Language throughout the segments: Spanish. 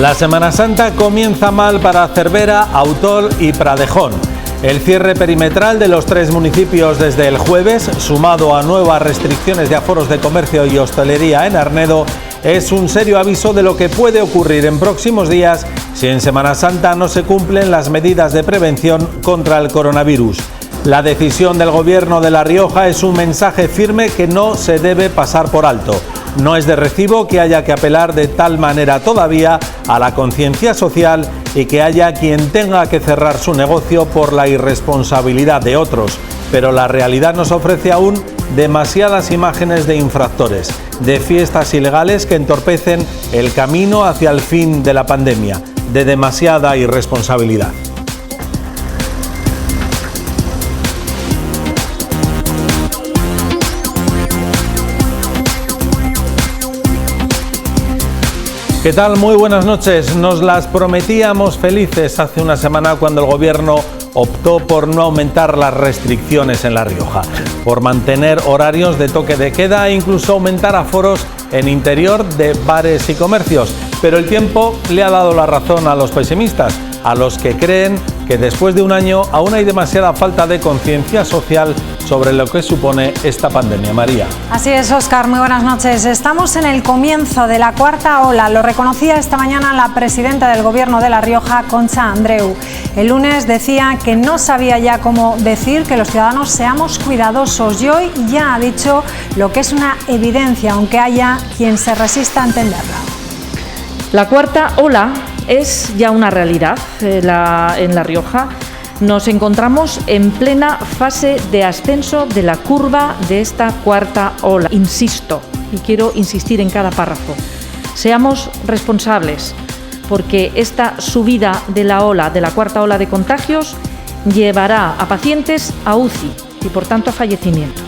La Semana Santa comienza mal para Cervera, Autol y Pradejón. El cierre perimetral de los 3 municipios desde el jueves, sumado a nuevas restricciones de aforos de comercio y hostelería en Arnedo, es un serio aviso de lo que puede ocurrir en próximos días si en Semana Santa no se cumplen las medidas de prevención contra el coronavirus. La decisión del Gobierno de La Rioja es un mensaje firme que no se debe pasar por alto. No es de recibo que haya que apelar de tal manera todavía a la conciencia social y que haya quien tenga que cerrar su negocio por la irresponsabilidad de otros. Pero la realidad nos ofrece aún demasiadas imágenes de infractores, de fiestas ilegales que entorpecen el camino hacia el fin de la pandemia, de demasiada irresponsabilidad. ¿Qué tal? Muy buenas noches. Nos las prometíamos felices hace una semana cuando el Gobierno optó por no aumentar las restricciones en La Rioja, por mantener horarios de toque de queda e incluso aumentar aforos en interior de bares y comercios. Pero el tiempo le ha dado la razón a los pesimistas, a los que creen que después de un año aún hay demasiada falta de conciencia social sobre lo que supone esta pandemia. María. Así es, Óscar, muy buenas noches. Estamos en el comienzo de la cuarta ola. Lo reconocía esta mañana la presidenta del Gobierno de La Rioja, Concha Andreu. El lunes decía que no sabía ya cómo decir que los ciudadanos seamos cuidadosos y hoy ya ha dicho lo que es una evidencia, aunque haya quien se resista a entenderla. La cuarta ola es ya una realidad en La Rioja. Nos encontramos en plena fase de ascenso de la curva de esta cuarta ola. Insisto, y quiero insistir en cada párrafo, seamos responsables, porque esta subida de la ola, de la cuarta ola de contagios, llevará a pacientes a UCI y, por tanto, a fallecimientos.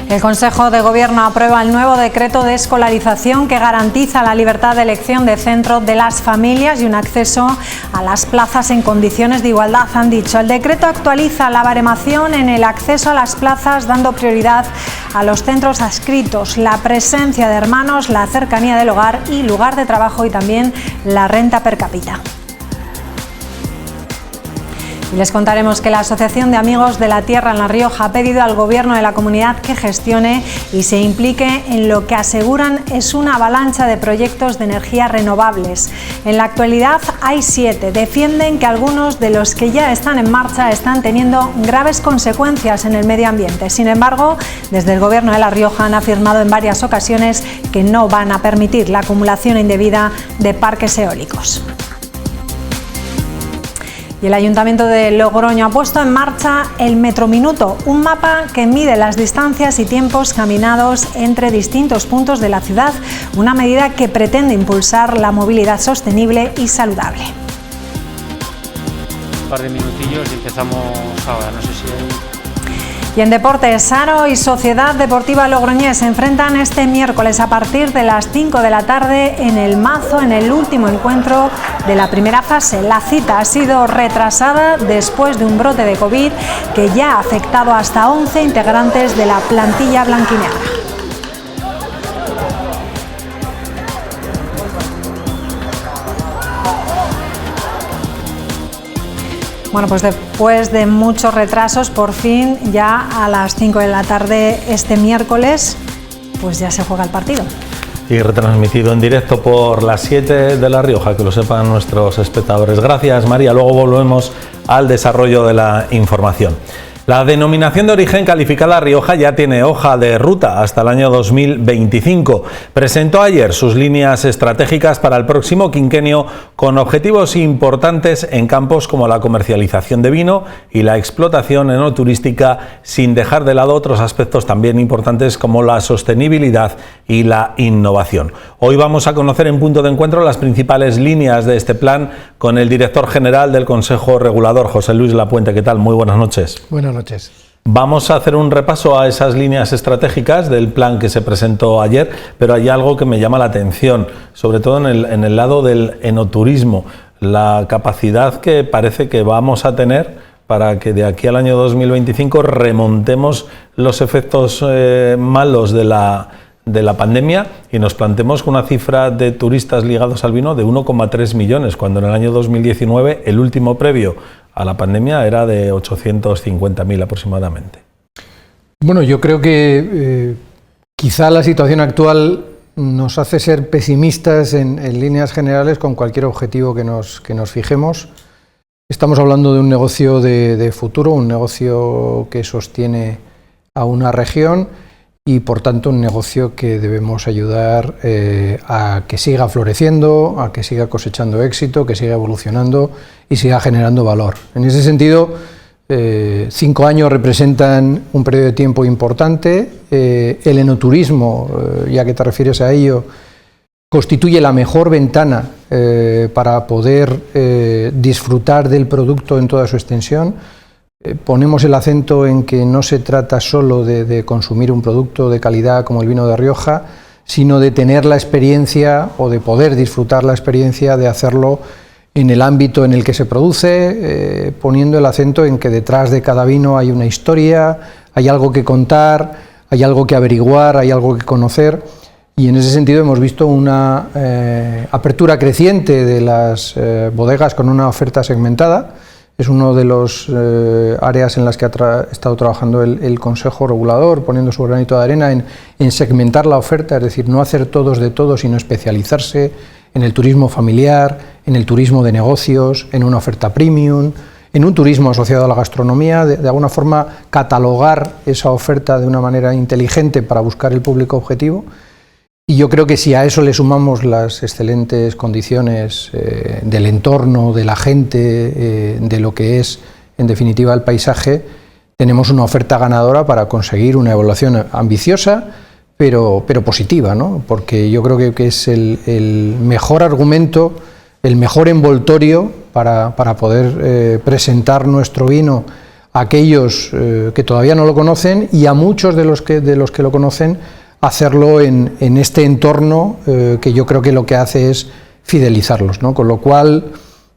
El Consejo de Gobierno aprueba el nuevo decreto de escolarización que garantiza la libertad de elección de centro de las familias y un acceso a las plazas en condiciones de igualdad, han dicho. El decreto actualiza la baremación en el acceso a las plazas, dando prioridad a los centros adscritos, la presencia de hermanos, la cercanía del hogar y lugar de trabajo y también la renta per cápita. Les contaremos que la Asociación de Amigos de la Tierra en La Rioja ha pedido al Gobierno de la comunidad que gestione y se implique en lo que aseguran es una avalancha de proyectos de energías renovables. En la actualidad hay 7. Defienden que algunos de los que ya están en marcha están teniendo graves consecuencias en el medio ambiente. Sin embargo, desde el Gobierno de La Rioja han afirmado en varias ocasiones que no van a permitir la acumulación indebida de parques eólicos. Y el Ayuntamiento de Logroño ha puesto en marcha el Metrominuto, un mapa que mide las distancias y tiempos caminados entre distintos puntos de la ciudad, una medida que pretende impulsar la movilidad sostenible y saludable. Un par de minutillos y empezamos ahora, no sé si hay... Y en deportes, Saro y Sociedad Deportiva Logroñés se enfrentan este miércoles a partir de las 5 de la tarde en el Mazo, en el último encuentro de la primera fase. La cita ha sido retrasada después de un brote de COVID que ya ha afectado hasta 11 integrantes de la plantilla blanquinegra. Bueno, pues después de muchos retrasos, por fin, ya a las 5 de la tarde este miércoles, pues ya se juega el partido. Y retransmitido en directo por las 7 de La Rioja, que lo sepan nuestros espectadores. Gracias, María. Luego volvemos al desarrollo de la información. La denominación de origen calificada Rioja ya tiene hoja de ruta hasta el año 2025. Presentó ayer sus líneas estratégicas para el próximo quinquenio con objetivos importantes en campos como la comercialización de vino y la explotación enoturística, sin dejar de lado otros aspectos también importantes como la sostenibilidad y la innovación. Hoy vamos a conocer en Punto de Encuentro las principales líneas de este plan con el director general del Consejo Regulador, José Luis Lapuente. ¿Qué tal? Muy buenas noches. Buenas noches. Vamos a hacer un repaso a esas líneas estratégicas del plan que se presentó ayer, pero hay algo que me llama la atención, sobre todo en el lado del enoturismo, la capacidad que parece que vamos a tener para que de aquí al año 2025 remontemos los efectos malos de la de la pandemia y nos planteemos con una cifra de turistas ligados al vino de 1,3 millones, cuando en el año 2019 el último previo a la pandemia era de 850.000 aproximadamente. Bueno, yo creo que quizá la situación actual nos hace ser pesimistas en líneas generales con cualquier objetivo que nos fijemos. Estamos hablando de un negocio de futuro, un negocio que sostiene a una región y por tanto un negocio que debemos ayudar a que siga floreciendo, a que siga cosechando éxito, que siga evolucionando y siga generando valor. En ese sentido, 5 años representan un periodo de tiempo importante. El enoturismo, ya que te refieres a ello, constituye la mejor ventana para poder disfrutar del producto en toda su extensión. Ponemos el acento en que no se trata solo de consumir un producto de calidad como el vino de Rioja, sino de tener la experiencia o de poder disfrutar la experiencia de hacerlo en el ámbito en el que se produce, poniendo el acento en que detrás de cada vino hay una historia, hay algo que contar, hay algo que averiguar, hay algo que conocer. Y en ese sentido hemos visto una apertura creciente de las bodegas con una oferta segmentada. Es uno de los áreas en las que ha estado trabajando el Consejo Regulador, poniendo su granito de arena en segmentar la oferta, es decir, no hacer todos de todo, sino especializarse en el turismo familiar, en el turismo de negocios, en una oferta premium, en un turismo asociado a la gastronomía, de alguna forma catalogar esa oferta de una manera inteligente para buscar el público objetivo. Y yo creo que si a eso le sumamos las excelentes condiciones del entorno, de la gente, de lo que es en definitiva el paisaje, tenemos una oferta ganadora para conseguir una evaluación ambiciosa, pero positiva, ¿no? Porque yo creo que es el mejor argumento, el mejor envoltorio para poder presentar nuestro vino a aquellos que todavía no lo conocen y a muchos de los que lo conocen, hacerlo en este entorno que yo creo que lo que hace es fidelizarlos, ¿no? Con lo cual,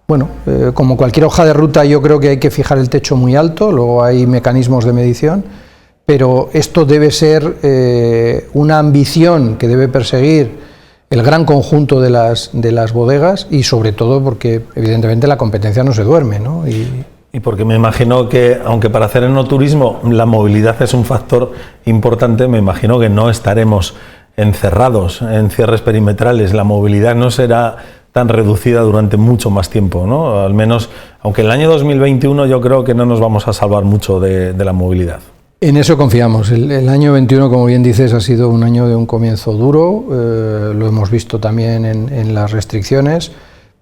bueno, como cualquier hoja de ruta, yo creo que hay que fijar el techo muy alto, luego hay mecanismos de medición, pero esto debe ser una ambición que debe perseguir el gran conjunto de las bodegas y sobre todo porque evidentemente la competencia no se duerme, ¿no? Y porque me imagino que, aunque para hacer enoturismo la movilidad es un factor importante, me imagino que no estaremos encerrados en cierres perimetrales. La movilidad no será tan reducida durante mucho más tiempo, ¿no? Al menos, aunque el año 2021 yo creo que no nos vamos a salvar mucho de la movilidad. En eso confiamos. El año 21, como bien dices, ha sido un año de un comienzo duro, lo hemos visto también en las restricciones.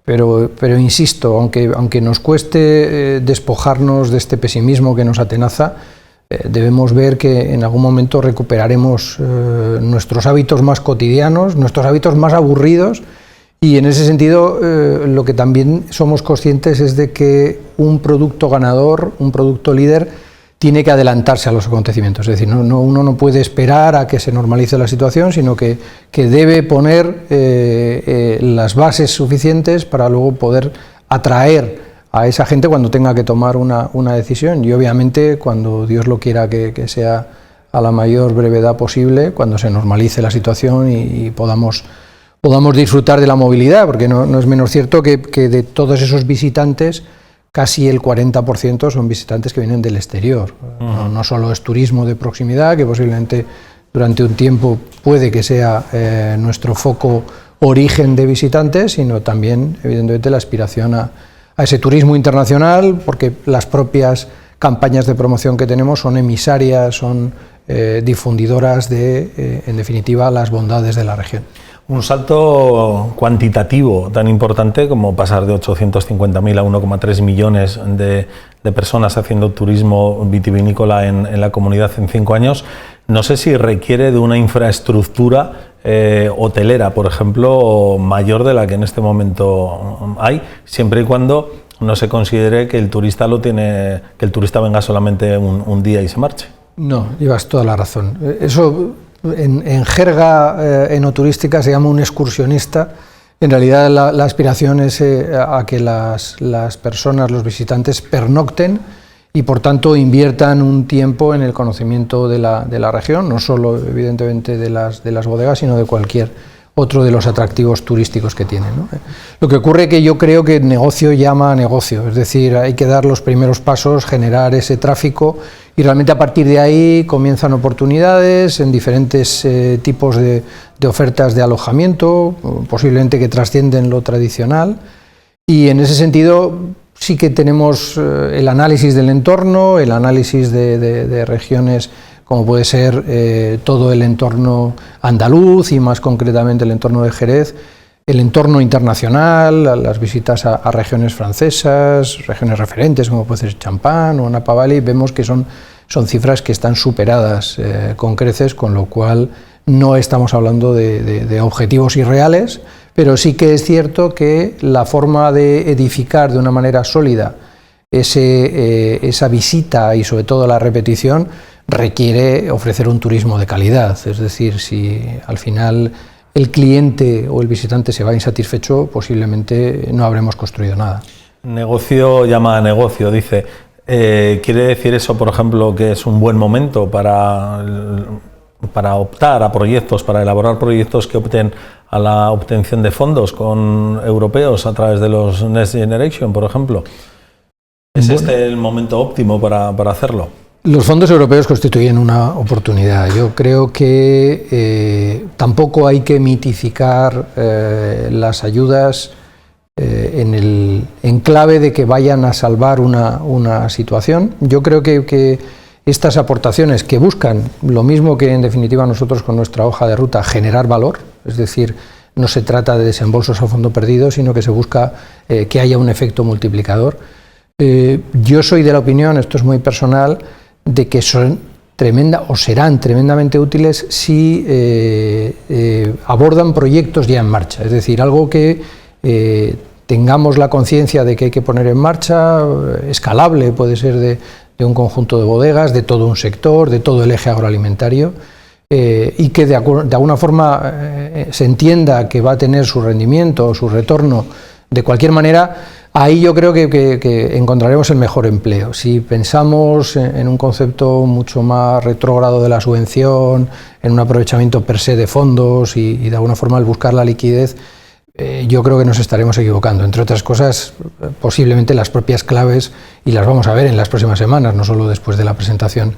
Pero insisto, aunque nos cueste despojarnos de este pesimismo que nos atenaza, debemos ver que en algún momento recuperaremos nuestros hábitos más cotidianos, nuestros hábitos más aburridos, y en ese sentido lo que también somos conscientes es de que un producto ganador, un producto líder, tiene que adelantarse a los acontecimientos. Es decir, uno no puede esperar a que se normalice la situación, sino que debe poner las bases suficientes para luego poder atraer a esa gente cuando tenga que tomar una decisión. Y obviamente cuando Dios lo quiera que sea a la mayor brevedad posible, cuando se normalice la situación y podamos disfrutar de la movilidad, porque no es menos cierto que de todos esos visitantes, casi el 40% son visitantes que vienen del exterior. No solo es turismo de proximidad, que posiblemente durante un tiempo puede que sea nuestro foco origen de visitantes, sino también, evidentemente, la aspiración a ese turismo internacional, porque las propias campañas de promoción que tenemos son emisarias, son difundidoras de, en definitiva, las bondades de la región. Un salto cuantitativo tan importante como pasar de 850.000 a 1,3 millones de personas haciendo turismo vitivinícola en la comunidad en 5 años, no sé si requiere de una infraestructura hotelera, por ejemplo, mayor de la que en este momento hay, siempre y cuando no se considere que el turista venga solamente un día y se marche. No, llevas toda la razón. Eso en jerga enoturística se llama un excursionista. En realidad la aspiración es a que las personas, los visitantes, pernocten y por tanto inviertan un tiempo en el conocimiento de la región, no solo evidentemente de las bodegas, sino de cualquier otro de los atractivos turísticos que tienen, ¿no? Lo que ocurre es que yo creo que negocio llama a negocio, es decir, hay que dar los primeros pasos, generar ese tráfico y realmente a partir de ahí comienzan oportunidades en diferentes tipos de ofertas de alojamiento, posiblemente que trascienden lo tradicional, y en ese sentido sí que tenemos el análisis del entorno, el análisis de regiones como puede ser todo el entorno andaluz y más concretamente el entorno de Jerez, el entorno internacional, las visitas a regiones francesas, regiones referentes como puede ser Champagne o Napa Valley, vemos que son cifras que están superadas con creces, con lo cual no estamos hablando de objetivos irreales, pero sí que es cierto que la forma de edificar de una manera sólida esa visita y sobre todo la repetición requiere ofrecer un turismo de calidad, es decir, si al final el cliente o el visitante se va insatisfecho, posiblemente no habremos construido nada. Negocio llama a negocio, dice. ¿Quiere decir eso, por ejemplo, que es un buen momento para optar a proyectos, para elaborar proyectos que opten a la obtención de fondos con europeos a través de los Next Generation, por ejemplo? ¿Es este el momento óptimo para hacerlo? Los fondos europeos constituyen una oportunidad. Yo creo que tampoco hay que mitificar las ayudas en clave de que vayan a salvar una situación. Yo creo que estas aportaciones que buscan lo mismo que en definitiva nosotros con nuestra hoja de ruta, generar valor, es decir, no se trata de desembolsos a fondo perdido, sino que se busca que haya un efecto multiplicador. Yo soy de la opinión, esto es muy personal, de que serán tremendamente útiles si abordan proyectos ya en marcha, es decir, algo que tengamos la conciencia de que hay que poner en marcha, escalable, puede ser de un conjunto de bodegas, de todo un sector, de todo el eje agroalimentario, y que de alguna forma se entienda que va a tener su rendimiento o su retorno de cualquier manera. Ahí yo creo que encontraremos el mejor empleo. Si pensamos en un concepto mucho más retrógrado de la subvención, en un aprovechamiento per se de fondos y de alguna forma el buscar la liquidez, yo creo que nos estaremos equivocando. Entre otras cosas, posiblemente las propias claves, y las vamos a ver en las próximas semanas, no solo después de la presentación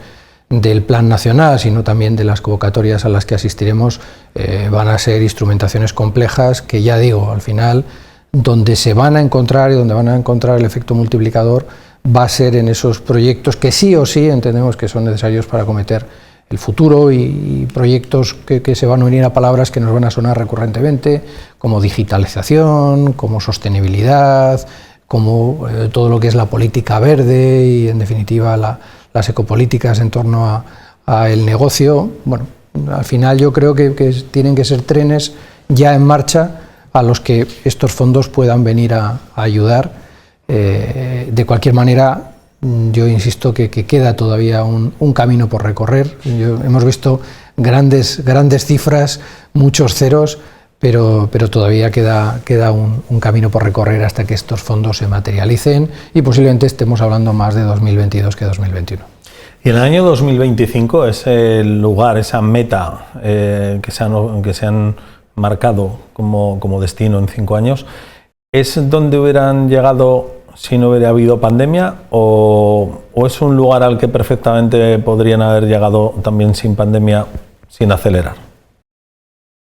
del Plan Nacional, sino también de las convocatorias a las que asistiremos, van a ser instrumentaciones complejas que, ya digo, al final donde se van a encontrar y donde van a encontrar el efecto multiplicador va a ser en esos proyectos que sí o sí entendemos que son necesarios para acometer el futuro y proyectos que se van a unir a palabras que nos van a sonar recurrentemente, como digitalización, como sostenibilidad, como todo lo que es la política verde y en definitiva las ecopolíticas en torno a el negocio. Bueno, al final yo creo que tienen que ser trenes ya en marcha a los que estos fondos puedan venir a ayudar. De cualquier manera, yo insisto que queda todavía un camino por recorrer. Hemos visto grandes cifras, muchos ceros, pero todavía queda un camino por recorrer hasta que estos fondos se materialicen y posiblemente estemos hablando más de 2022 que 2021. Y en el año 2025, ese lugar, esa meta que se han marcado como destino en 5 años, ¿es donde hubieran llegado si no hubiera habido pandemia o es un lugar al que perfectamente podrían haber llegado también sin pandemia, sin acelerar?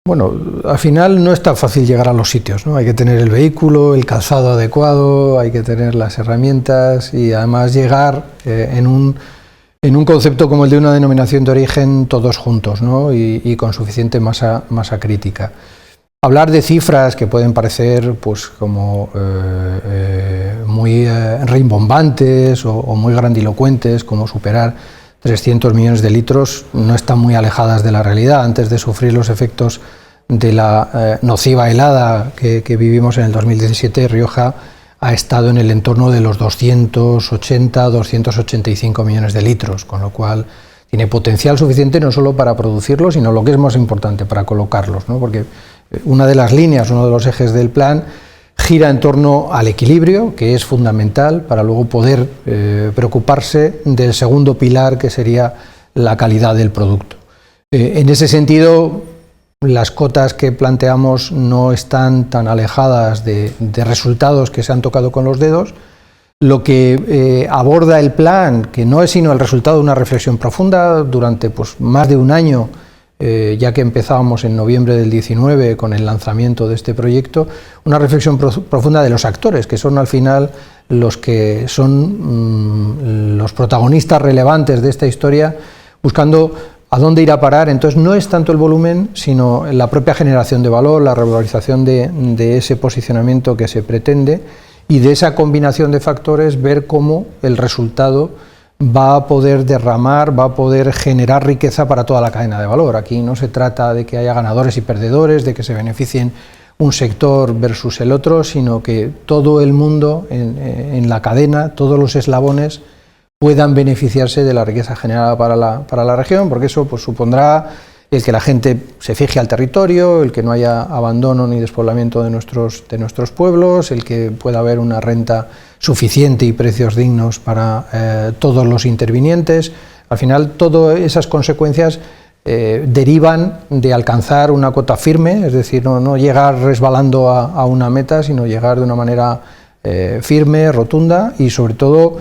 Bueno, al final no es tan fácil llegar a los sitios, ¿no? Hay que tener el vehículo, el calzado adecuado, hay que tener las herramientas y además llegar en un concepto como el de una denominación de origen todos juntos, ¿no? y con suficiente masa crítica. Hablar de cifras que pueden parecer pues como muy rimbombantes o muy grandilocuentes, como superar 300 millones de litros, no están muy alejadas de la realidad. Antes de sufrir los efectos de la nociva helada que vivimos en el 2017, Rioja ha estado en el entorno de los 280-285 millones de litros, con lo cual tiene potencial suficiente no solo para producirlos, sino lo que es más importante, para colocarlos, ¿no? Porque una de las líneas, uno de los ejes del plan, gira en torno al equilibrio, que es fundamental para luego poder preocuparse del segundo pilar, que sería la calidad del producto. En ese sentido, las cotas que planteamos no están tan alejadas de resultados que se han tocado con los dedos. Lo que aborda el plan, que no es sino el resultado de una reflexión profunda durante más de un año, ya que empezábamos en noviembre del 19 con el lanzamiento de este proyecto, una reflexión profunda de los actores, que son al final los que son los protagonistas relevantes de esta historia, buscando a dónde ir a parar. Entonces no es tanto el volumen, sino la propia generación de valor, la revalorización de ese posicionamiento que se pretende, y de esa combinación de factores ver cómo el resultado va a poder derramar, va a poder generar riqueza para toda la cadena de valor. Aquí no se trata de que haya ganadores y perdedores, de que se beneficien un sector versus el otro, sino que todo el mundo en la cadena, todos los eslabones, puedan beneficiarse de la riqueza generada para la región, porque eso pues supondrá el que la gente se fije al territorio, el que no haya abandono ni despoblamiento de nuestros pueblos, el que pueda haber una renta suficiente y precios dignos para todos los intervinientes. Al final, todas esas consecuencias derivan de alcanzar una cota firme, es decir, no llegar resbalando a una meta, sino llegar de una manera firme, rotunda y sobre todo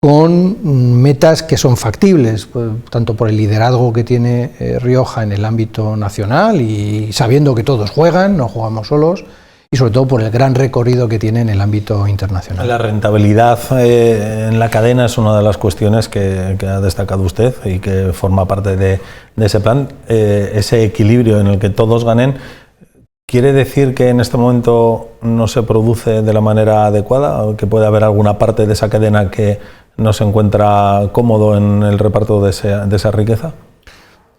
con metas que son factibles, tanto por el liderazgo que tiene Rioja en el ámbito nacional y sabiendo que todos juegan, no jugamos solos, y sobre todo por el gran recorrido que tiene en el ámbito internacional. La rentabilidad en la cadena es una de las cuestiones que ha destacado usted y que forma parte de ese plan, ese equilibrio en el que todos ganen. ¿Quiere decir que en este momento no se produce de la manera adecuada, o que puede haber alguna parte de esa cadena que no se encuentra cómodo en el reparto de esa riqueza?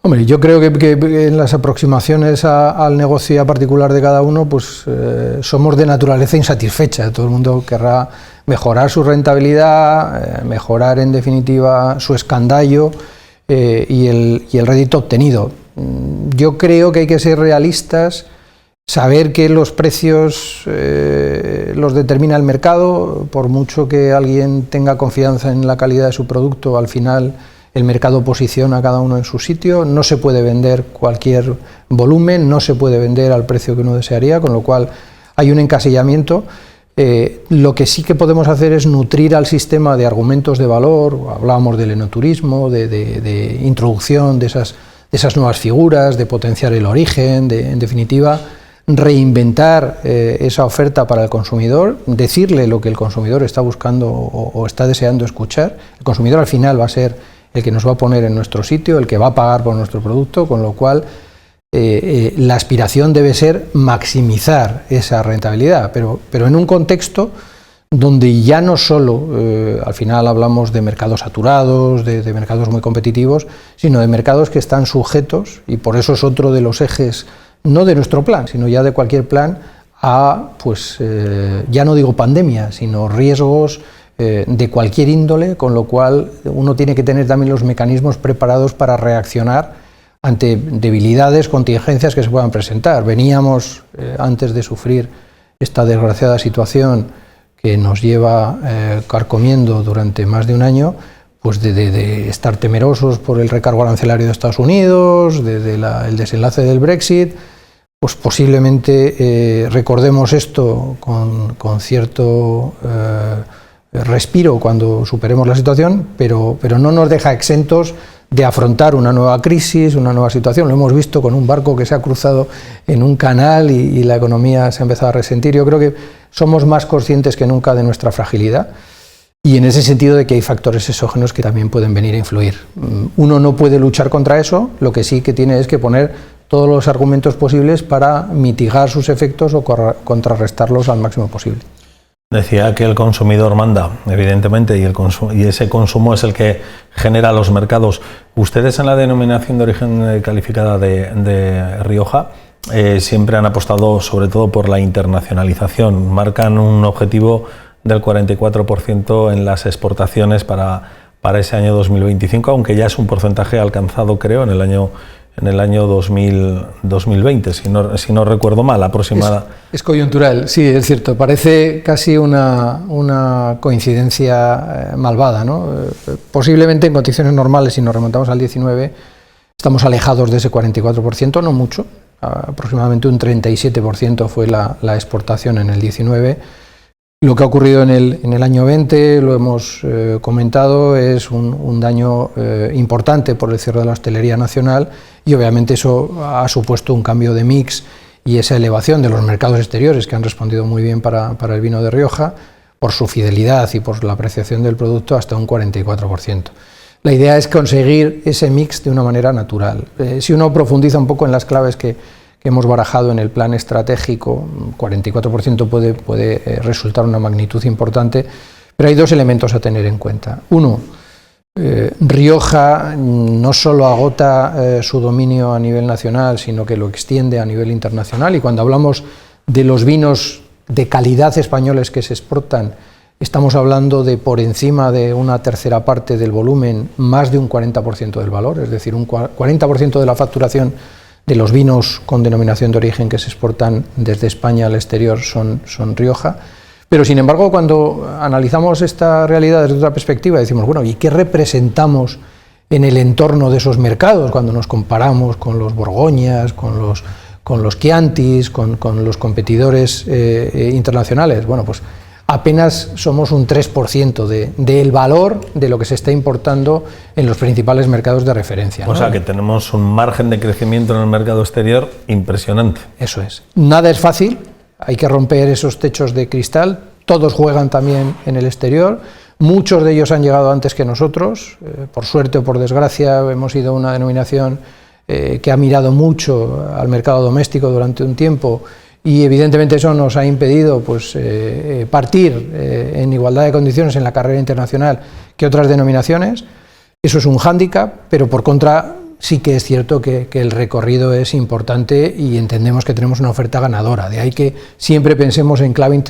Hombre, yo creo que en las aproximaciones al negocio particular de cada uno, pues somos de naturaleza insatisfecha. Todo el mundo querrá mejorar su rentabilidad, mejorar en definitiva su escandallo y el rédito obtenido. Yo creo que hay que ser realistas, saber que los precios los determina el mercado. Por mucho que alguien tenga confianza en la calidad de su producto, al final el mercado posiciona a cada uno en su sitio. No se puede vender cualquier volumen, no se puede vender al precio que uno desearía, con lo cual hay un encasillamiento. Lo que sí que podemos hacer es nutrir al sistema de argumentos de valor. Hablábamos del enoturismo, de introducción de esas nuevas figuras, de potenciar el origen, en definitiva reinventar esa oferta para el consumidor, decirle lo que el consumidor está buscando o está deseando escuchar. El consumidor al final va a ser el que nos va a poner en nuestro sitio, el que va a pagar por nuestro producto, con lo cual la aspiración debe ser maximizar esa rentabilidad, pero en un contexto donde ya no solo al final hablamos de mercados saturados, de mercados muy competitivos, sino de mercados que están sujetos, y por eso es otro de los ejes no de nuestro plan, sino ya de cualquier plan, a, ya no digo pandemia, sino riesgos de cualquier índole, con lo cual uno tiene que tener también los mecanismos preparados para reaccionar ante debilidades, contingencias que se puedan presentar. Veníamos, antes de sufrir esta desgraciada situación que nos lleva carcomiendo durante más de un año, pues de estar temerosos por el recargo arancelario de Estados Unidos, el desenlace del Brexit. Pues posiblemente recordemos esto con cierto respiro cuando superemos la situación, pero no nos deja exentos de afrontar una nueva crisis, una nueva situación. Lo hemos visto con un barco que se ha cruzado en un canal y la economía se ha empezado a resentir. Yo creo que somos más conscientes que nunca de nuestra fragilidad y en ese sentido de que hay factores exógenos que también pueden venir a influir. Uno no puede luchar contra eso, lo que sí que tiene es que poner todos los argumentos posibles para mitigar sus efectos o contrarrestarlos al máximo posible. Decía que el consumidor manda, evidentemente, y ese consumo es el que genera los mercados. Ustedes en la denominación de origen calificada de Rioja siempre han apostado sobre todo por la internacionalización. Marcan un objetivo del 44% en las exportaciones para ese año 2025, aunque ya es un porcentaje alcanzado, creo, en el año 2020, si no recuerdo mal, aproximada. Es coyuntural, sí, es cierto. Parece casi una coincidencia malvada, ¿no? Posiblemente en condiciones normales, si nos remontamos al 19, estamos alejados de ese 44%, no mucho. Aproximadamente un 37% fue la exportación en el 19. Lo que ha ocurrido en el año 20, lo hemos comentado, es un daño importante por el cierre de la hostelería nacional, y obviamente eso ha supuesto un cambio de mix y esa elevación de los mercados exteriores, que han respondido muy bien para el vino de Rioja, por su fidelidad y por la apreciación del producto, hasta un 44%. La idea es conseguir ese mix de una manera natural. Si uno profundiza un poco en las claves que hemos barajado en el plan estratégico, 44% puede resultar una magnitud importante, pero hay dos elementos a tener en cuenta. Uno, Rioja no solo agota su dominio a nivel nacional, sino que lo extiende a nivel internacional, y cuando hablamos de los vinos de calidad españoles que se exportan, estamos hablando de por encima de una tercera parte del volumen, más de un 40% del valor, es decir, un 40% de la facturación de los vinos con denominación de origen que se exportan desde España al exterior son Rioja. Pero, sin embargo, cuando analizamos esta realidad desde otra perspectiva, decimos, bueno, ¿y qué representamos en el entorno de esos mercados cuando nos comparamos con los Borgoñas, con los Chiantis, con los competidores internacionales? Bueno, pues apenas somos un 3% del valor de lo que se está importando en los principales mercados de referencia, ¿no? O sea, que tenemos un margen de crecimiento en el mercado exterior impresionante. Eso es. Nada es fácil. Hay que romper esos techos de cristal, todos juegan también en el exterior, muchos de ellos han llegado antes que nosotros, por suerte o por desgracia hemos sido una denominación que ha mirado mucho al mercado doméstico durante un tiempo, y evidentemente eso nos ha impedido pues, partir en igualdad de condiciones en la carrera internacional que otras denominaciones. Eso es un hándicap, pero por contra sí que es cierto que el recorrido es importante y entendemos que tenemos una oferta ganadora. De ahí que siempre pensemos en clave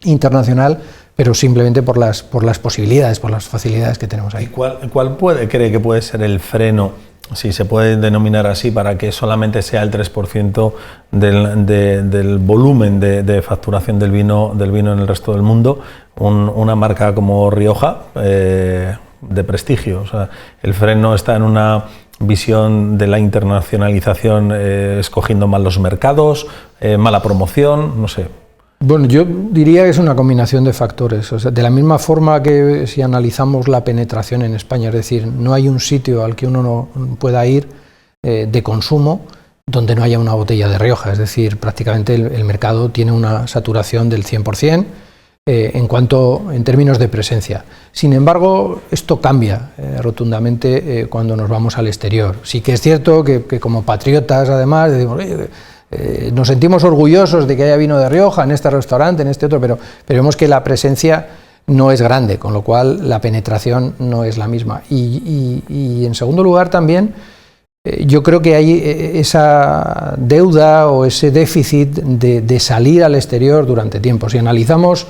internacional, pero simplemente por las posibilidades, por las facilidades que tenemos ahí. ¿Y cuál cree que puede ser el freno, si se puede denominar así, para que solamente sea el 3% del volumen de facturación del vino en el resto del mundo, una marca como Rioja de prestigio? O sea, el freno está en una visión de la internacionalización, escogiendo mal los mercados, mala promoción, no sé. Bueno, yo diría que es una combinación de factores. O sea, de la misma forma que si analizamos la penetración en España, es decir, no hay un sitio al que uno no pueda ir de consumo donde no haya una botella de Rioja, es decir, prácticamente el mercado tiene una saturación del 100%. En términos de presencia. Sin embargo, esto cambia rotundamente cuando nos vamos al exterior. Sí que es cierto que como patriotas, además, decimos, nos sentimos orgullosos de que haya vino de Rioja en este restaurante, en este otro, pero vemos que la presencia no es grande, con lo cual la penetración no es la misma. Y en segundo lugar también, yo creo que hay esa deuda o ese déficit de salir al exterior durante tiempo. Si analizamos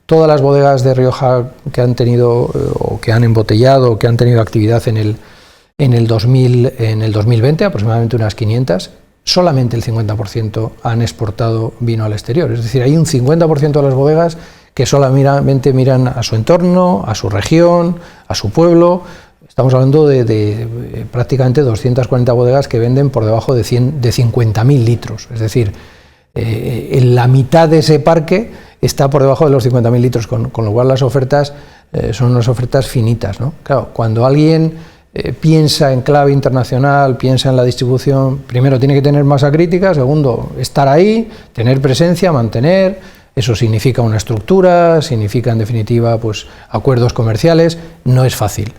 todas las bodegas de Rioja que han tenido o que han embotellado o que han tenido actividad en el 2020, aproximadamente unas 500, solamente el 50% han exportado vino al exterior. Es decir, hay un 50% de las bodegas que solamente miran a su entorno, a su región, a su pueblo. Estamos hablando de prácticamente 240 bodegas que venden por debajo de 50.000 litros. Es decir, en la mitad de ese parque está por debajo de los 50.000 litros, con lo cual las ofertas son unas ofertas finitas, ¿no? Claro, cuando alguien piensa en clave internacional, piensa en la distribución, primero tiene que tener masa crítica, segundo, estar ahí, tener presencia, mantener. Eso significa una estructura, significa en definitiva pues, acuerdos comerciales. No es fácil.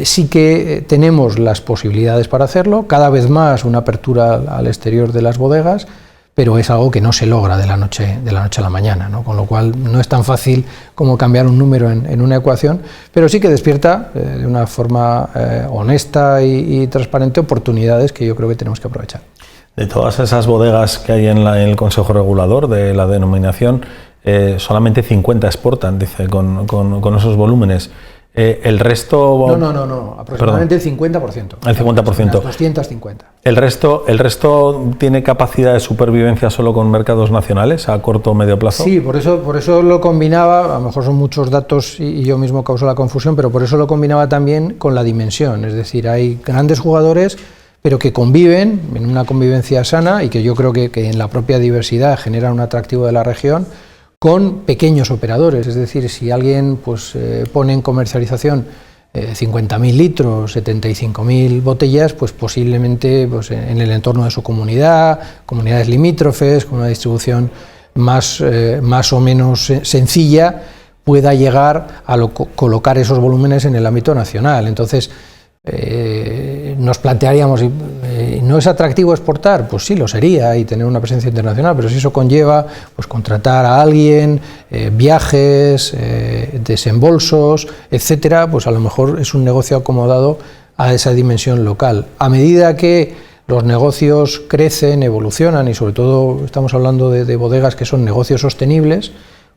Sí que tenemos las posibilidades para hacerlo, cada vez más una apertura al exterior de las bodegas, pero es algo que no se logra de la noche a la mañana, ¿no? Con lo cual no es tan fácil como cambiar un número en una ecuación, pero sí que despierta de una forma honesta y transparente oportunidades que yo creo que tenemos que aprovechar. De todas esas bodegas que hay en el Consejo Regulador de la denominación, solamente 50 exportan, dice, con esos volúmenes. El resto... No, aproximadamente el 50%. El 50%. 250. ¿El resto tiene capacidad de supervivencia solo con mercados nacionales a corto o medio plazo? Sí, por eso lo combinaba, a lo mejor son muchos datos y yo mismo causo la confusión, pero por eso lo combinaba también con la dimensión, es decir, hay grandes jugadores pero que conviven en una convivencia sana y que yo creo que en la propia diversidad genera un atractivo de la región, con pequeños operadores, es decir, si alguien pues, pone en comercialización 50.000 litros, 75.000 botellas, pues posiblemente pues, en el entorno de su comunidad, comunidades limítrofes, con una distribución más o menos sencilla, pueda llegar a colocar esos volúmenes en el ámbito nacional. Entonces, nos plantearíamos, ¿no es atractivo exportar? Pues sí, lo sería, y tener una presencia internacional, pero si eso conlleva pues contratar a alguien, viajes, desembolsos, etcétera, pues a lo mejor es un negocio acomodado a esa dimensión local. A medida que los negocios crecen, evolucionan, y sobre todo estamos hablando de bodegas que son negocios sostenibles,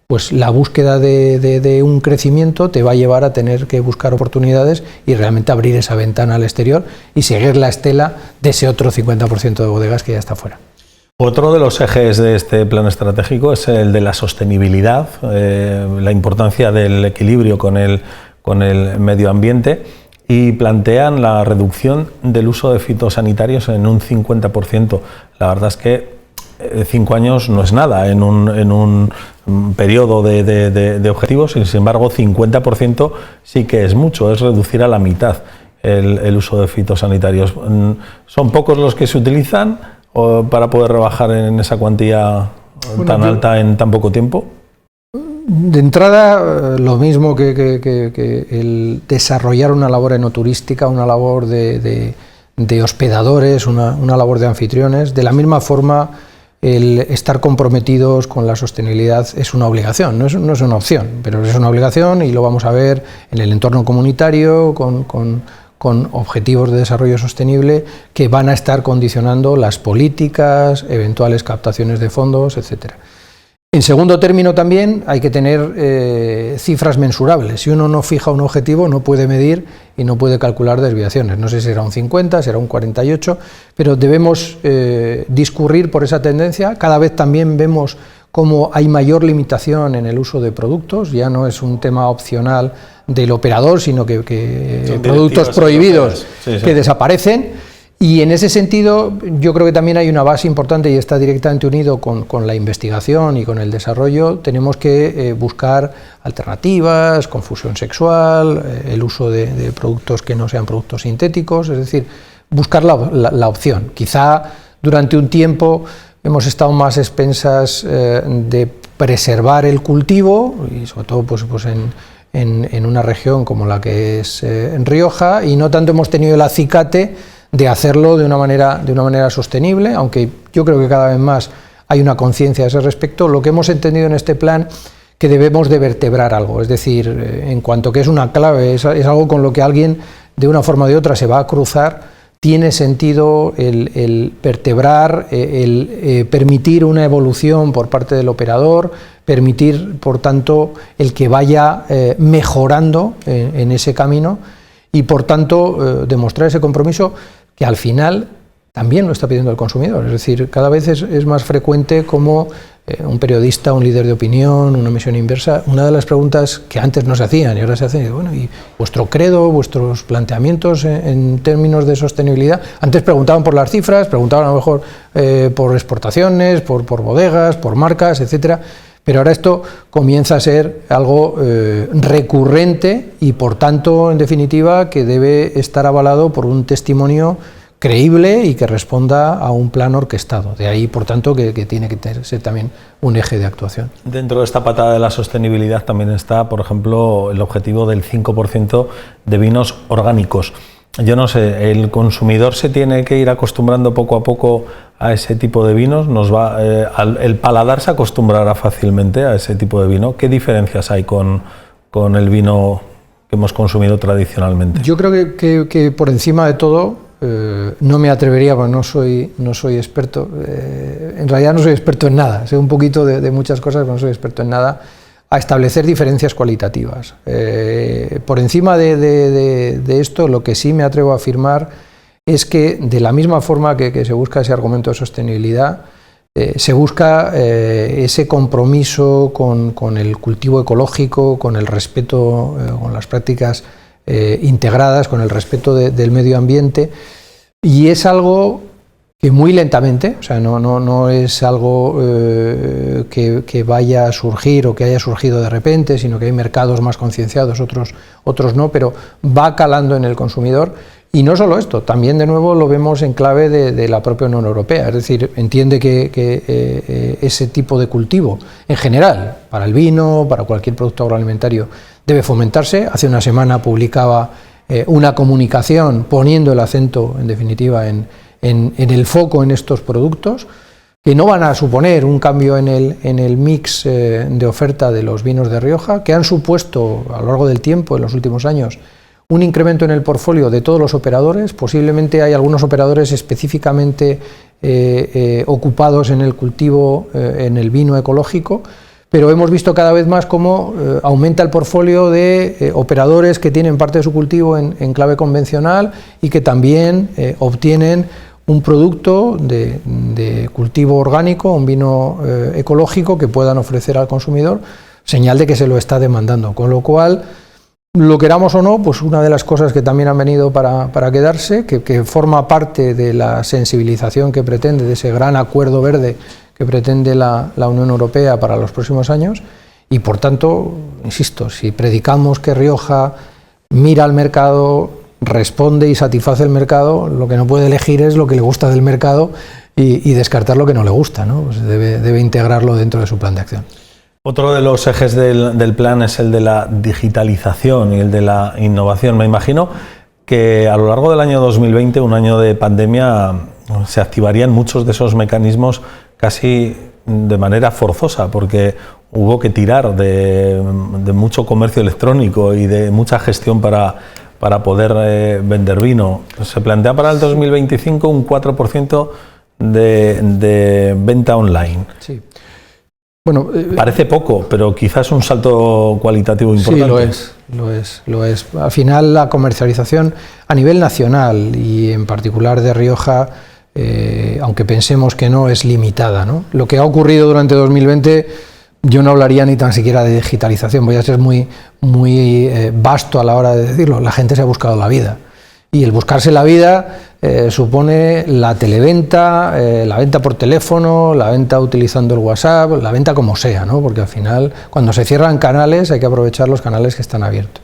pues la búsqueda de un crecimiento te va a llevar a tener que buscar oportunidades y realmente abrir esa ventana al exterior y seguir la estela de ese otro 50% de bodegas que ya está fuera. Otro de los ejes de este plan estratégico es el de la sostenibilidad, la importancia del equilibrio con el medio ambiente, y plantean la reducción del uso de fitosanitarios en un 50%. La verdad es que 5 años no es nada en un periodo de objetivos, y sin embargo 50% sí que es mucho, es reducir a la mitad el uso de fitosanitarios. ¿Son pocos los que se utilizan para poder rebajar en esa cuantía tan alta en tan poco tiempo? De entrada, lo mismo que el desarrollar una labor enoturística, una labor de hospedadores, una labor de anfitriones, de la misma forma el estar comprometidos con la sostenibilidad es una obligación, no es una opción, pero es una obligación, y lo vamos a ver en el entorno comunitario con objetivos de desarrollo sostenible que van a estar condicionando las políticas, eventuales captaciones de fondos, etcétera. En segundo término, también hay que tener cifras mensurables. Si uno no fija un objetivo, no puede medir y no puede calcular desviaciones. No sé si será un 50, será un 48, pero debemos discurrir por esa tendencia. Cada vez también vemos cómo hay mayor limitación en el uso de productos. Ya no es un tema opcional del operador, sino que productos prohibidos que desaparecen. Y en ese sentido, yo creo que también hay una base importante, y está directamente unido con la investigación y con el desarrollo. Tenemos que buscar alternativas, confusión sexual, el uso de productos que no sean productos sintéticos, es decir, buscar la opción. Quizá durante un tiempo hemos estado más expensas de preservar el cultivo, y sobre todo pues en una región como la que es en Rioja, y no tanto hemos tenido el acicate de hacerlo de una manera sostenible, aunque yo creo que cada vez más hay una conciencia a ese respecto. Lo que hemos entendido en este plan, que debemos de vertebrar algo, es decir, en cuanto que es una clave, es algo con lo que alguien de una forma o de otra se va a cruzar, tiene sentido el vertebrar, el permitir una evolución por parte del operador, permitir, por tanto, el que vaya mejorando en ese camino, y por tanto demostrar ese compromiso que al final también lo está pidiendo el consumidor. Es decir, cada vez es más frecuente como un periodista, un líder de opinión, una misión inversa, una de las preguntas que antes no se hacían y ahora se hacen, bueno, ¿y vuestro credo, vuestros planteamientos en términos de sostenibilidad? Antes preguntaban por las cifras, preguntaban a lo mejor por exportaciones, por bodegas, por marcas, etcétera. Pero ahora esto comienza a ser algo recurrente y, por tanto, en definitiva, que debe estar avalado por un testimonio creíble y que responda a un plan orquestado. De ahí, por tanto, que tiene que ser también un eje de actuación. Dentro de esta patada de la sostenibilidad también está, por ejemplo, el objetivo del 5% de vinos orgánicos. Yo no sé, ¿el consumidor se tiene que ir acostumbrando poco a poco a ese tipo de vinos? El paladar se acostumbrará fácilmente a ese tipo de vino. ¿Qué diferencias hay con el vino que hemos consumido tradicionalmente? Yo creo que por encima de todo, no me atrevería, porque no soy experto, en realidad no soy experto en nada, sé un poquito de muchas cosas, pero no soy experto en nada, a establecer diferencias cualitativas. Por encima de esto, lo que sí me atrevo a afirmar es que, de la misma forma que se busca ese argumento de sostenibilidad, se busca ese compromiso con el cultivo ecológico, con el respeto, con las prácticas integradas, con el respeto del medio ambiente, y es algo que muy lentamente, o sea, no es algo que vaya a surgir o que haya surgido de repente, sino que hay mercados más concienciados, otros no, pero va calando en el consumidor. Y no solo esto, también de nuevo lo vemos en clave de la propia Unión Europea, es decir, entiende que ese tipo de cultivo, en general, para el vino, para cualquier producto agroalimentario, debe fomentarse. Hace una semana publicaba una comunicación poniendo el acento, en definitiva, en el foco en estos productos, que no van a suponer un cambio en el mix de oferta de los vinos de Rioja, que han supuesto a lo largo del tiempo, en los últimos años, un incremento en el portfolio de todos los operadores. Posiblemente hay algunos operadores específicamente ocupados en el cultivo, en el vino ecológico, pero hemos visto cada vez más cómo aumenta el portfolio de operadores que tienen parte de su cultivo en clave convencional y que también obtienen un producto de cultivo orgánico, un vino ecológico que puedan ofrecer al consumidor, señal de que se lo está demandando, con lo cual, lo queramos o no, pues una de las cosas que también han venido para quedarse, que forma parte de la sensibilización que pretende, de ese gran acuerdo verde que pretende la Unión Europea para los próximos años, y por tanto, insisto, si predicamos que Rioja mira al mercado, responde y satisface el mercado, lo que no puede elegir es lo que le gusta del mercado y descartar lo que no le gusta, ¿no? Pues debe integrarlo dentro de su plan de acción. Otro de los ejes del plan es el de la digitalización y el de la innovación. Me imagino que a lo largo del año 2020, un año de pandemia, se activarían muchos de esos mecanismos casi de manera forzosa, porque hubo que tirar de mucho comercio electrónico y de mucha gestión para poder vender vino. Se plantea para el 2025 un 4% de venta online. Sí. Bueno, parece poco, pero quizás un salto cualitativo importante. Sí, lo es. Al final, la comercialización a nivel nacional y en particular de Rioja, aunque pensemos que no, es limitada, ¿no? Lo que ha ocurrido durante 2020, yo no hablaría ni tan siquiera de digitalización, voy a ser muy vasto a la hora de decirlo. La gente se ha buscado la vida. Y el buscarse la vida supone la televenta, la venta por teléfono, la venta utilizando el WhatsApp, la venta como sea, ¿no? Porque al final, cuando se cierran canales, hay que aprovechar los canales que están abiertos.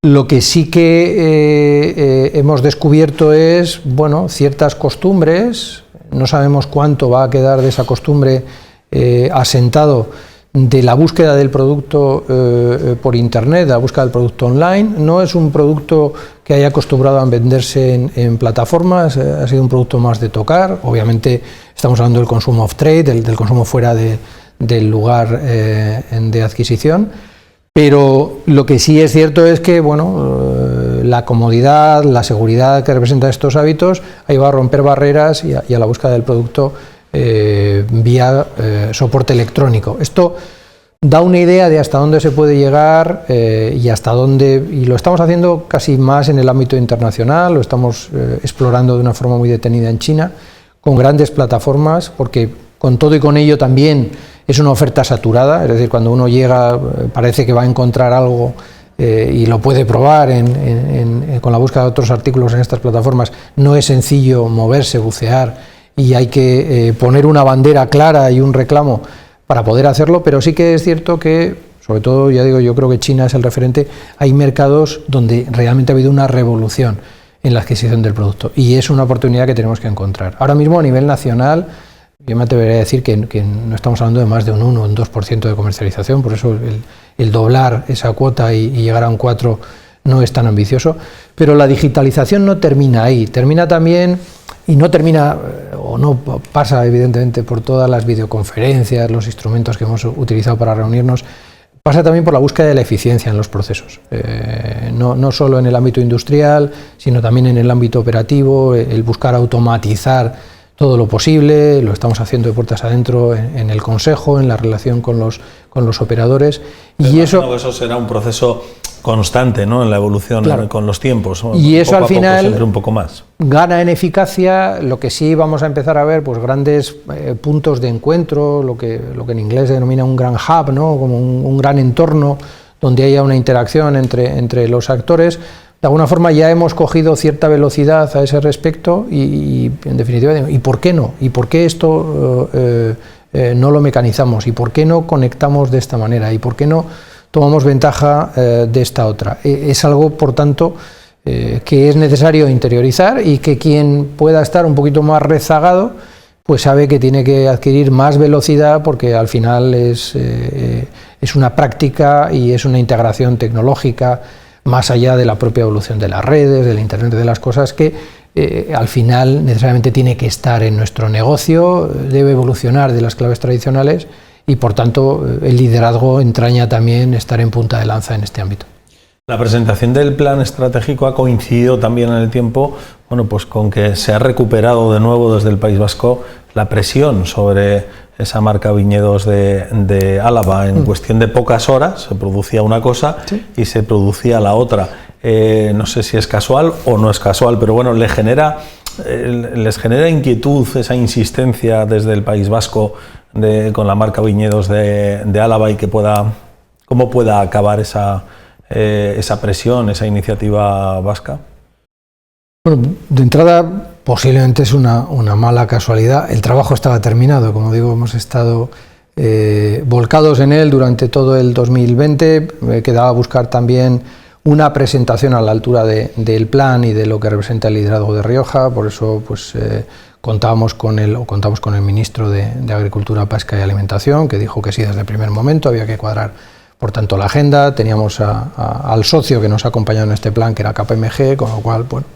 Lo que sí que hemos descubierto es, bueno, ciertas costumbres, no sabemos cuánto va a quedar de esa costumbre asentado, de la búsqueda del producto por internet, de la búsqueda del producto online. No es un producto que haya acostumbrado a venderse en plataformas, ha sido un producto más de tocar. Obviamente estamos hablando del consumo off-trade, del consumo fuera del lugar de adquisición, pero lo que sí es cierto es que, bueno, la comodidad, la seguridad que representan estos hábitos ha llevado a romper barreras y a la búsqueda del producto vía soporte electrónico. Esto da una idea de hasta dónde se puede llegar y hasta dónde, y lo estamos haciendo casi más en el ámbito internacional, lo estamos explorando de una forma muy detenida en China, con grandes plataformas, porque con todo y con ello también es una oferta saturada, es decir, cuando uno llega parece que va a encontrar algo y lo puede probar con la búsqueda de otros artículos en estas plataformas. No es sencillo moverse, bucear, y hay que poner una bandera clara y un reclamo para poder hacerlo, pero sí que es cierto que, sobre todo, ya digo, yo creo que China es el referente. Hay mercados donde realmente ha habido una revolución en la adquisición del producto y es una oportunidad que tenemos que encontrar. Ahora mismo, a nivel nacional, yo me atrevería a decir que no estamos hablando de más de un 1 o un 2% de comercialización, por eso el doblar esa cuota y llegar a un 4% no es tan ambicioso, pero la digitalización no termina ahí, termina también, y no termina o no pasa evidentemente por todas las videoconferencias, los instrumentos que hemos utilizado para reunirnos, pasa también por la búsqueda de la eficiencia en los procesos, no solo en el ámbito industrial, sino también en el ámbito operativo, el buscar automatizar todo lo posible, lo estamos haciendo de puertas adentro en el Consejo, en la relación con los operadores. Y eso será un proceso constante, ¿no?, en la evolución, claro, con los tiempos, ¿no? Y eso poco al final siempre un poco más gana en eficacia. Lo que sí vamos a empezar a ver, pues grandes puntos de encuentro, lo que en inglés se denomina un gran hub, ¿no?, como un gran entorno donde haya una interacción entre los actores. De alguna forma ya hemos cogido cierta velocidad a ese respecto y en definitiva, ¿y por qué no? ¿Y por qué esto no lo mecanizamos? ¿Y por qué no conectamos de esta manera? ¿Y por qué no tomamos ventaja de esta otra? Es algo, por tanto, que es necesario interiorizar y que quien pueda estar un poquito más rezagado, pues sabe que tiene que adquirir más velocidad, porque al final es una práctica y es una integración tecnológica más allá de la propia evolución de las redes, del Internet de las cosas, que al final necesariamente tiene que estar en nuestro negocio, debe evolucionar de las claves tradicionales y, por tanto, el liderazgo entraña también estar en punta de lanza en este ámbito. La presentación del plan estratégico ha coincidido también en el tiempo, bueno, pues con que se ha recuperado de nuevo desde el País Vasco la presión sobre esa marca Viñedos de Álava. En cuestión de pocas horas se producía una cosa, sí, y se producía la otra. No sé si es casual o no es casual, pero bueno, les genera inquietud esa insistencia desde el País Vasco con la marca Viñedos de Álava, y que cómo pueda acabar esa presión, esa iniciativa vasca. Bueno, de entrada, posiblemente es una mala casualidad. El trabajo estaba terminado, como digo, hemos estado volcados en él durante todo el 2020. Me quedaba buscar también una presentación a la altura del plan y de lo que representa el liderazgo de Rioja. Por eso, pues contamos con el ministro de Agricultura, Pesca y Alimentación, que dijo que sí desde el primer momento. Había que cuadrar, por tanto, la agenda. Teníamos al socio que nos ha acompañado en este plan, que era KPMG, con lo cual, bueno,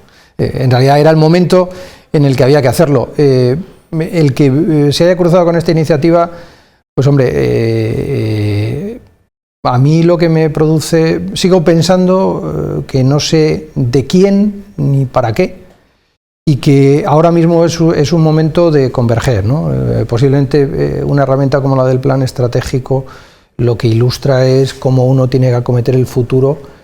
en realidad era el momento en el que había que hacerlo. El que se haya cruzado con esta iniciativa, pues hombre, a mí lo que me produce, sigo pensando que no sé de quién ni para qué, y que ahora mismo es un momento de converger, ¿no? Posiblemente una herramienta como la del plan estratégico lo que ilustra es cómo uno tiene que acometer el futuro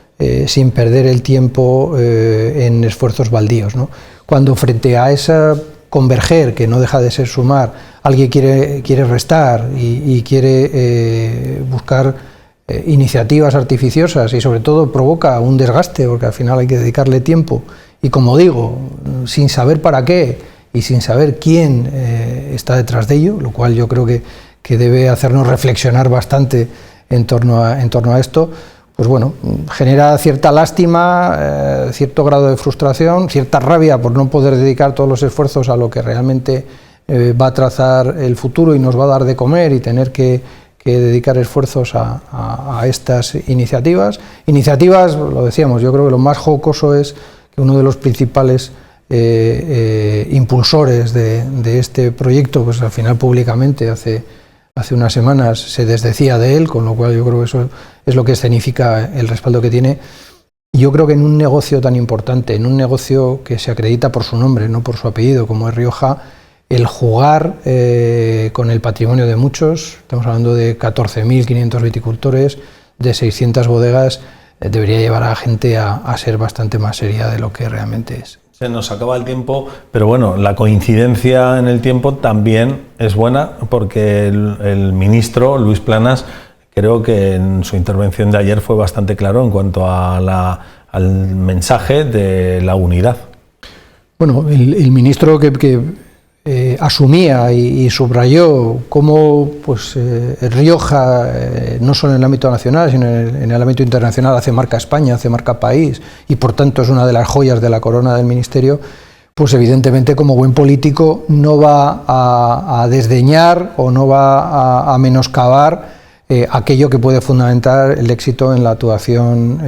sin perder el tiempo en esfuerzos baldíos, ¿no? Cuando frente a esa converger, que no deja de ser sumar, alguien quiere restar y quiere buscar iniciativas artificiosas, y sobre todo provoca un desgaste, porque al final hay que dedicarle tiempo, y como digo, sin saber para qué y sin saber quién está detrás de ello, lo cual yo creo que debe hacernos reflexionar bastante en torno a esto. Pues bueno, genera cierta lástima, cierto grado de frustración, cierta rabia por no poder dedicar todos los esfuerzos a lo que realmente va a trazar el futuro y nos va a dar de comer, y tener que dedicar esfuerzos a estas iniciativas. Iniciativas, lo decíamos, yo creo que lo más jocoso es que uno de los principales impulsores de este proyecto, pues al final públicamente hace unas semanas se desdecía de él, con lo cual yo creo que eso es lo que escenifica el respaldo que tiene. Yo creo que en un negocio tan importante, en un negocio que se acredita por su nombre, no por su apellido, como es Rioja, el jugar con el patrimonio de muchos, estamos hablando de 14.500 viticultores, de 600 bodegas, debería llevar a la gente a ser bastante más seria de lo que realmente es. Se nos acaba el tiempo, pero bueno, la coincidencia en el tiempo también es buena, porque el ministro Luis Planas, creo que en su intervención de ayer fue bastante claro en cuanto a al mensaje de la unidad. Bueno, el ministro que asumía y subrayó cómo pues, Rioja, no solo en el ámbito nacional, sino en el ámbito internacional, hace marca España, hace marca país, y por tanto es una de las joyas de la corona del ministerio, pues evidentemente como buen político no va a desdeñar o no va a menoscabar aquello que puede fundamentar el éxito en la actuación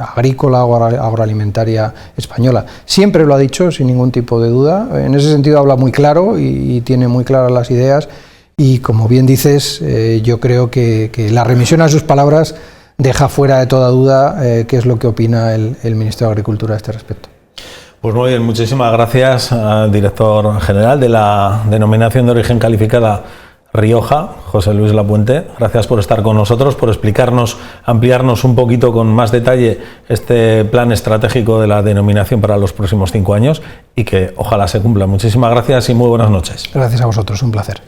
agrícola o agroalimentaria española. Siempre lo ha dicho, sin ningún tipo de duda. En ese sentido habla muy claro y tiene muy claras las ideas, y como bien dices, yo creo que la remisión a sus palabras deja fuera de toda duda qué es lo que opina el Ministerio de Agricultura a este respecto. Pues muy bien, muchísimas gracias al director general de la Denominación de Origen Calificada Rioja, José Luis Lapuente. Gracias por estar con nosotros, por explicarnos, ampliarnos un poquito con más detalle este plan estratégico de la denominación para los próximos 5 años y que ojalá se cumpla. Muchísimas gracias y muy buenas noches. Gracias a vosotros, un placer.